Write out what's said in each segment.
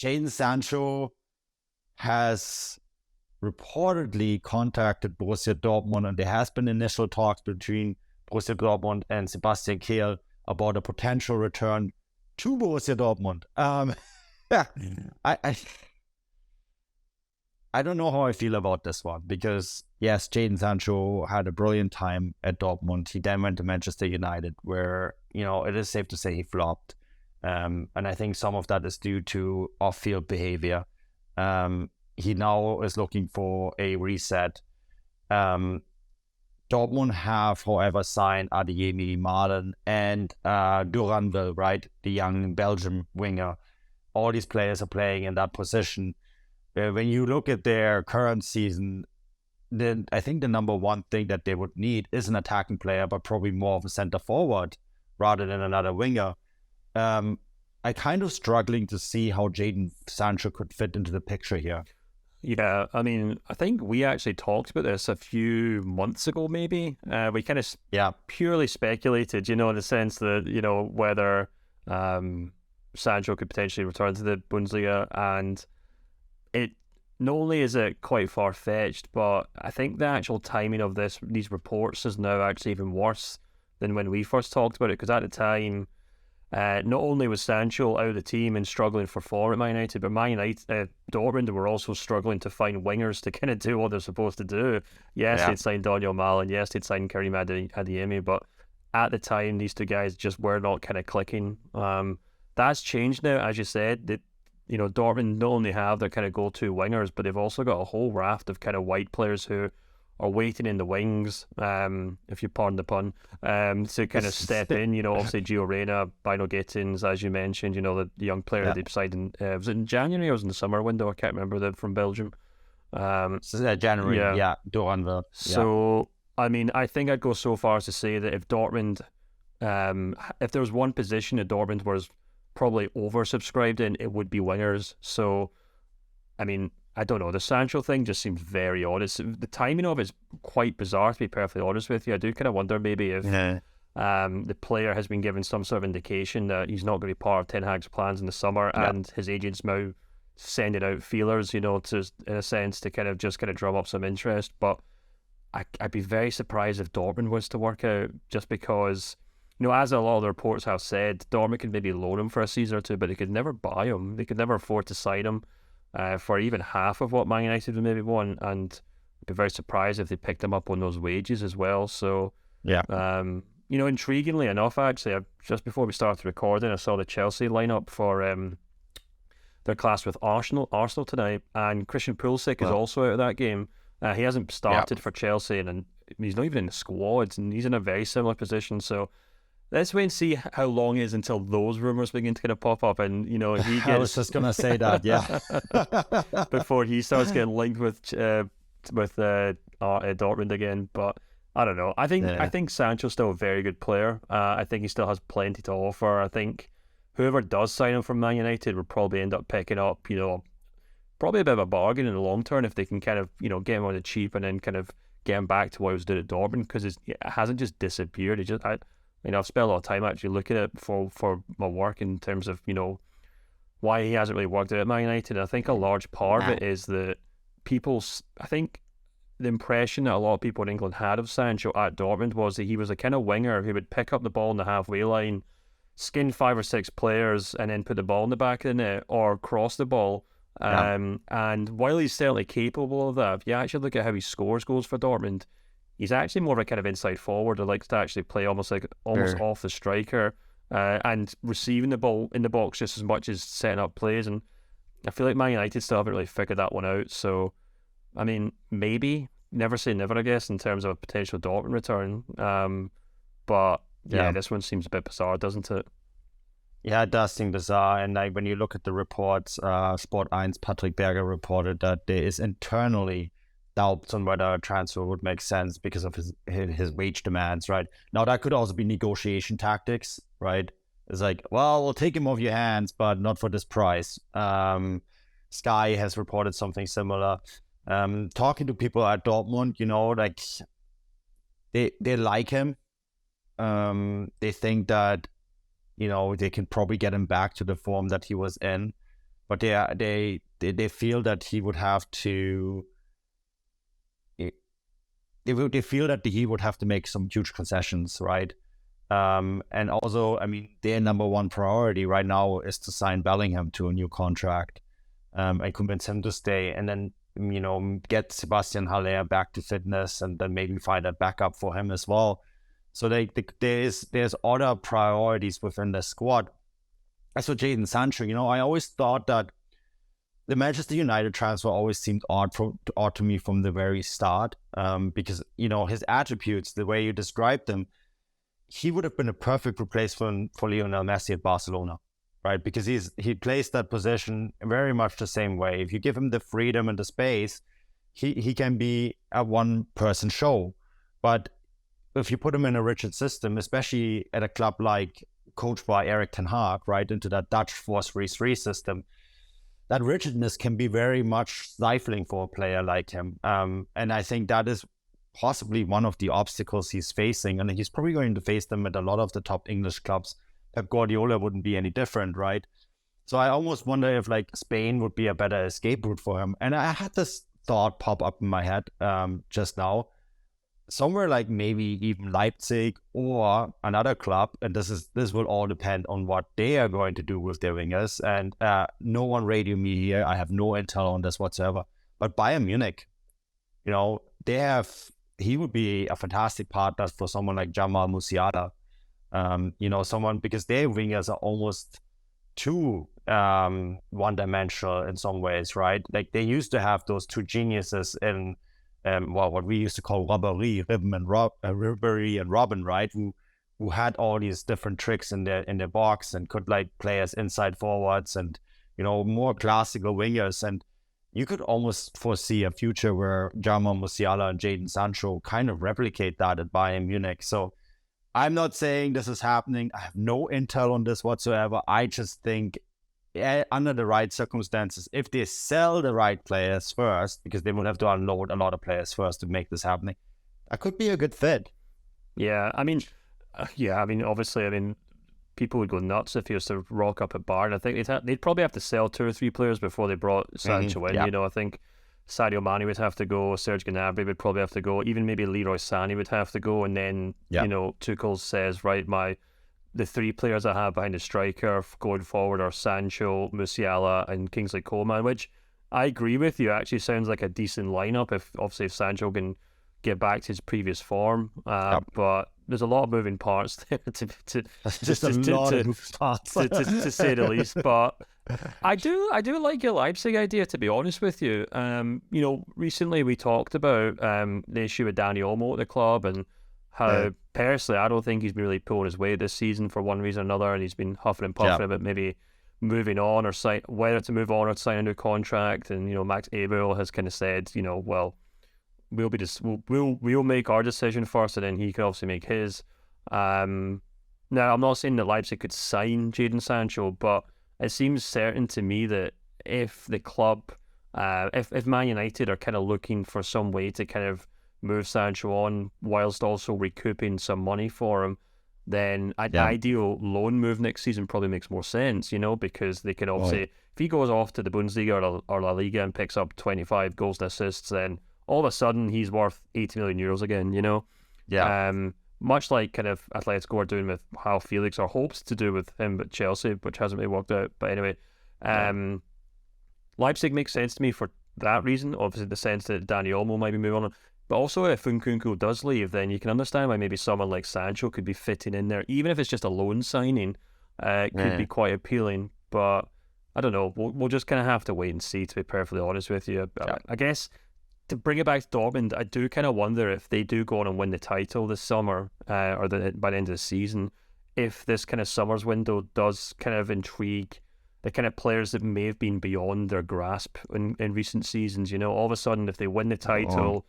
Jadon Sancho has reportedly contacted Borussia Dortmund, and there has been initial talks between Borussia Dortmund and Sebastian Kehl about a potential return to Borussia Dortmund. I don't know how I feel about this one, because yes, Jadon Sancho had a brilliant time at Dortmund. He then went to Manchester United, where, it is safe to say he flopped. And I think some of that is due to off-field behavior. He now is looking for a reset. Dortmund have, however, signed Adeyemi, Malen, and Durandal, right? The young Belgian winger. All these players are playing in that position. When you look at their current season, then I think the number one thing that they would need is an attacking player, but probably more of a center forward rather than another winger. I kind of struggling to see how Jadon Sancho could fit into the picture here. Yeah, I mean, I think we actually talked about this a few months ago, maybe. We kind of purely speculated, in the sense that, whether Sancho could potentially return to the Bundesliga, and it not only is it quite far-fetched, but I think the actual timing of these reports is now actually even worse than when we first talked about it, because at the time, not only was Sancho out of the team and struggling for form at Man United, but Man United, Dortmund were also struggling to find wingers to kind of do what they're supposed to do. Yes, they'd signed Daniel Malen, yes, they'd signed Karim Adeyemi, but at the time, these two guys just were not kind of clicking. That's changed now, as you said. That Dortmund not only have their kind of go-to wingers, but they've also got a whole raft of kind of wide players who are waiting in the wings, if you pardon the pun, to kind of step in. Obviously Gio Reyna, Bino Gittins, as you mentioned, the young player that they signed in, was it in January or was it in the summer window? I can't remember, from Belgium. January, Durandal. So, I mean, I think I'd go so far as to say that if Dortmund, if there was one position that Dortmund was probably oversubscribed in, it would be wingers. So, I mean, I don't know. The Sancho thing just seems very odd. The timing of it is quite bizarre, to be perfectly honest with you. I do kind of wonder maybe if the player has been given some sort of indication that he's not going to be part of Ten Hag's plans in the summer, and his agent's now sending out feelers, to, in a sense, to kind of drum up some interest. But I'd be very surprised if Dortmund was to work out, just because, as a lot of the reports have said, Dortmund could maybe loan him for a season or two, but they could never buy him. They could never afford to sign him for even half of what Man United would maybe want, and I'd be very surprised if they picked him up on those wages as well. So, intriguingly enough, actually, just before we started recording, I saw the Chelsea lineup for their clash with Arsenal tonight, and Christian Pulisic is also out of that game. He hasn't started for Chelsea, and he's not even in the squad, and he's in a very similar position. So let's wait and see how long it is until those rumours begin to kind of pop up, and he gets... I was just gonna say that, before he starts getting linked with Dortmund again. But I don't know. I think Sancho's still a very good player. I think he still has plenty to offer. I think whoever does sign him from Man United will probably end up picking up, probably a bit of a bargain in the long term if they can kind of, get him on the cheap and then kind of get him back to what he was doing at Dortmund, because it hasn't just disappeared. I've spent a lot of time actually looking at it for my work in terms of, why he hasn't really worked out at Man United. And I think a large part of it is that I think the impression that a lot of people in England had of Sancho at Dortmund was that he was a kind of winger who would pick up the ball in the halfway line, skin 5 or 6 players, and then put the ball in the back of the net or cross the ball. And while he's certainly capable of that, if you actually look at how he scores goals for Dortmund, he's actually more of a kind of inside forward who likes to actually play almost off the striker, and receiving the ball in the box just as much as setting up plays. And I feel like Man United still haven't really figured that one out. So, I mean, maybe, never say never, I guess, in terms of a potential Dortmund return. But this one seems a bit bizarre, doesn't it? Yeah, it does seem bizarre. And when you look at the reports, Sport 1's Patrick Berger reported that there is internally doubts on whether a transfer would make sense because of his wage demands, right? Now, that could also be negotiation tactics, right? It's like, well, we'll take him off your hands, but not for this price. Sky has reported something similar. Talking to people at Dortmund, they like him. They think that, they can probably get him back to the form that he was in. but they feel that he would have to. They feel that he would have to make some huge concessions, right? And also, I mean, their number one priority right now is to sign Bellingham to a new contract, and convince him to stay, and then, you know, get Sebastian Haller back to fitness, and then maybe find a backup for him as well. So there's other priorities within the squad. As for Jadon Sancho, you know, I always thought that the Manchester United transfer always seemed odd to me from the very start, because, you know, his attributes, the way you described them, he would have been a perfect replacement for Lionel Messi at Barcelona, right? Because he plays that position very much the same way. If you give him the freedom and the space, he can be a one-person show. But if you put him in a rigid system, especially at a club like coached by Erik ten Hag, right, into that Dutch force-3 system, that rigidness can be very much stifling for a player like him. And I think that is possibly one of the obstacles he's facing. And he's probably going to face them at a lot of the top English clubs. Pep Guardiola wouldn't be any different, right? So I almost wonder if like Spain would be a better escape route for him. And I had this thought pop up in my head just now. Somewhere like maybe even Leipzig or another club, and this will all depend on what they are going to do with their wingers. And no one radio me here. I have no intel on this whatsoever. But Bayern Munich, you know, he would be a fantastic partner for someone like Jamal Musiala. You know, someone, because their wingers are almost too one-dimensional in some ways, right? Like they used to have those two geniuses in what we used to call Ribéry and Robin, right? Who had all these different tricks in their box and could like play as inside forwards and, you know, more classical wingers. And you could almost foresee a future where Jamal Musiala and Jadon Sancho kind of replicate that at Bayern Munich. So I'm not saying this is happening. I have no intel on this whatsoever. I just think under the right circumstances, if they sell the right players first, because they will have to unload a lot of players first to make this happening, that could be a good fit. Yeah, I mean, obviously, people would go nuts if he was to rock up at Bayern. I think they'd probably have to sell 2 or 3 players before they brought Sancho in. Yeah. You know, I think Sadio Mane would have to go, Serge Gnabry would probably have to go, even maybe Leroy Sané would have to go, and then, you know, Tuchel says, right, the 3 players I have behind the striker going forward are Sancho, Musiala, and Kingsley Coman, which I agree with you. Actually sounds like a decent lineup if Sancho can get back to his previous form. But there's a lot of moving parts there to say the least. But I do like your Leipzig idea, to be honest with you. You know, recently we talked about the issue with Dani Olmo at the club, and how personally I don't think he's been really pulling his weight this season for one reason or another, and he's been huffing and puffing about maybe moving on or whether to move on or sign a new contract. And, you know, Max Eberl has kind of said, you know, well, we'll make our decision first, and then he can obviously make his. Now, I'm not saying that Leipzig could sign Jadon Sancho, but it seems certain to me that if the club, if Man United are kind of looking for some way to kind of move Sancho on whilst also recouping some money for him, then an ideal loan move next season probably makes more sense, you know, because they can obviously, if he goes off to the Bundesliga or La Liga and picks up 25 goals and assists, then all of a sudden he's worth 80 million euros again, you know? Much like kind of Atletico are doing with how Felix or hopes to do with him at Chelsea, which hasn't really worked out. But anyway, Leipzig makes sense to me for that reason, obviously the sense that Dani Olmo might be moving on. But also if Nkunku does leave, then you can understand why maybe someone like Sancho could be fitting in there, even if it's just a loan signing. It could be quite appealing. But I don't know, we'll just kind of have to wait and see, to be perfectly honest with you. I guess to bring it back to Dortmund, I do kind of wonder if they do go on and win the title this summer, or by the end of the season, if this kind of summer's window does kind of intrigue the kind of players that may have been beyond their grasp in recent seasons. You know, all of a sudden, if they win the title,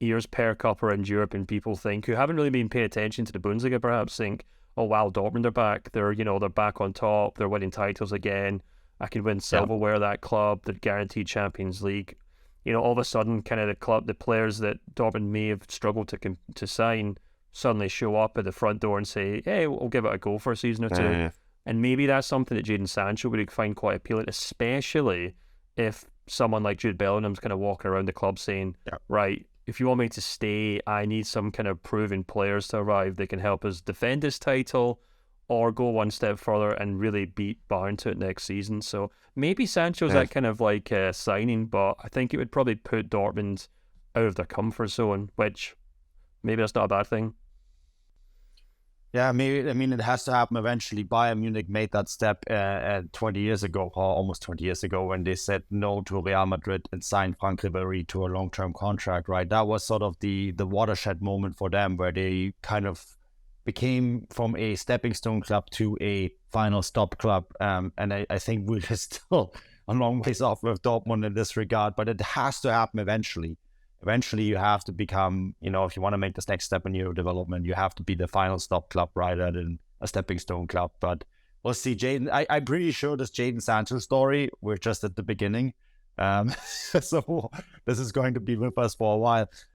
ears perk up around Europe, and people think, who haven't really been paying attention to the Bundesliga, perhaps think, oh wow, Dortmund are back. They're back on top. They're winning titles again. I can win silverware, that club, the guaranteed Champions League. You know, all of a sudden, kind of the players that Dortmund may have struggled to sign suddenly show up at the front door and say, hey, we'll give it a go for a season or two. And maybe that's something that Jadon Sancho would find quite appealing, especially if someone like Jude Bellingham's kind of walking around the club saying, right, if you want me to stay, I need some kind of proven players to arrive that can help us defend this title or go one step further and really beat Bayern to it next season. So maybe Sancho's that kind of like signing, but I think it would probably put Dortmund out of their comfort zone, which maybe that's not a bad thing. Yeah, maybe. I mean, it has to happen eventually. Bayern Munich made that step 20 years ago, or almost 20 years ago, when they said no to Real Madrid and signed Franck Ribéry to a long-term contract, right? That was sort of the watershed moment for them, where they kind of became from a stepping stone club to a final stop club. And I think we're still a long ways off with Dortmund in this regard, but it has to happen eventually. Eventually, you have to become, if you want to make this next step in your development, you have to be the final stop club rather than a stepping stone club. But we'll see. Jadon, I'm pretty sure this Jadon Sancho story, we're just at the beginning. So this is going to be with us for a while.